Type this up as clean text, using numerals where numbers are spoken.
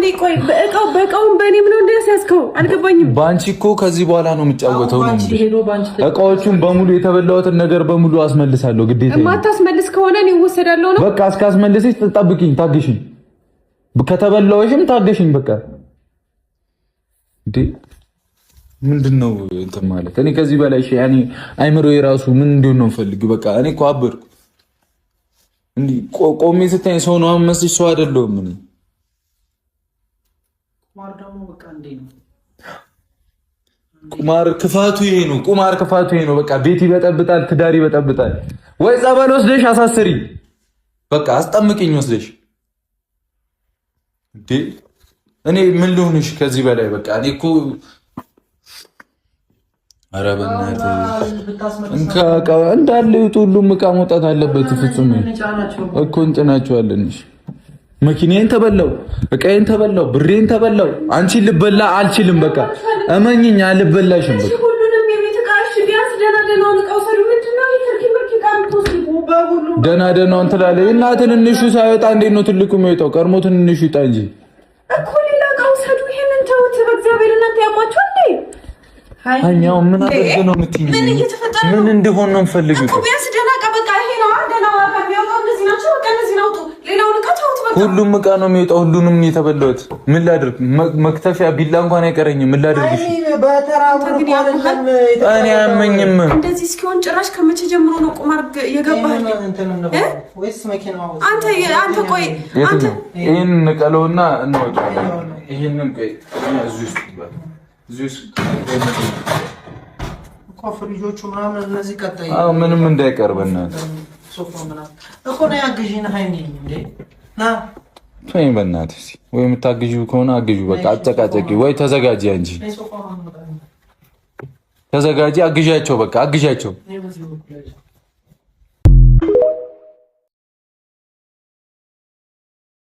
እንዴ? ቆይ በቃውን በእኔ ምን እንደስ ያስከው አልገባኝም። ባንቺ እኮ ከዚህ በኋላ ነው የምጫወተው ነው። እቃዎቹን በሙሉ የተበላሁትን ነገር በሙሉ አስመልሳለሁ። ግዴታ የማታስመልስ ከሆነ እኔ እወሰዳለሁ ነው። በቃ እስካስመልስሽ ትጠብቂኝ፣ ታግሽኝ። ከተበላሁሽም ታግሽኝ። በቃ እንዴ ምንድነው እንትን ማለት? እኔ ከዚህ በላይ ያኔ አይምሮዬ ራሱ ምን እንዲሆን ነው የምፈልገው? በቃ እኔ እኮ አበርኩ። እንዴ ቆሜ ስታይ ሰው ነው አመስልሽ፣ ሰው አይደለሁም እኔ። ቁማር ደግሞ በቃ እንዴ ነው ቁማር ክፋቱ ይሄ ነው። ቁማር ክፋቱ ይሄ ነው። በቃ ቤት ይበጠብጣል፣ ትዳር ይበጠብጣል። ወይ ጸበል ወስደሽ አሳስሪ፣ በቃ አስጠምቂኝ ወስደሽ። እንዴ እኔ ምን ልሁንሽ ከዚህ በላይ? በቃ እኔ እኮ ኧረ በእናትህ እንዳለ ሁሉም ዕቃ መውጣት አለበት። ፍጹም እኮ እንጭናቸዋለን። መኪናዬን ተበላው፣ ዕቃዬን ተበላው፣ ብሬን ተበላው። አንቺ ልበላ አልችልም። በቃ እመኝኝ አልበላሽም። በቃ ሁሉንም የቤት ዕቃሽ ቢያንስ ደህና ዕቃው ሰሩ። ምንድነው ደህና ደህናውን ትላለች እና ትንንሹ ሳይወጣ እንዴት ነው ትልቁ የሚወጣው? ቀድሞ ትንንሹ ይውጣ እንጂ እኮ ሌላ ዕቃው ሰዱ። ይሄንን ተውት በእግዚአብሔር። እናንተ ያሟችኋል እንዴ? አኛው ምን አድርገህ ነው የምትይኝ? ምን እንደሆነ ነው የምፈልገው እኮ ቢያንስ ደህና ዕቃ በቃ ይሄ ነው ደህና ዕቃ የሚወጣው። እንደዚህ ናቸው በቃ እነዚህ ነው። ሌላውን ዕቃ ተውት በቃ። ሁሉም ዕቃ ነው የሚወጣው። ሁሉንም የተበላሁት ምን ላድርግ? መክተፊያ ቢላ እንኳን አይቀረኝም። ምን ላድርግሽ? እኔ አያመኝም። እንደዚህ እስኪሆን ጭራሽ ከመቼ ጀምሮ ነው ቁማር የገባህ? አንተ ቆይ አንተ ይሄን ንቀለውና እናወጣለን። ይሄንን ቆይ እዚህ ፍሪጆቹ ምናምን እነዚህ ቀጣይ ምንም እንዳይቀርብና እኮ ነው ያግዢን ሃይኒ እንዴ ና ተይ በእናትሽ። ወይ የምታግዢው ከሆነ አግዢው። በቃ አጨቃጨቂ ወይ ተዘጋጂ። አንቺ ተዘጋጂ፣ አግዣቸው። በቃ አግዣቸው።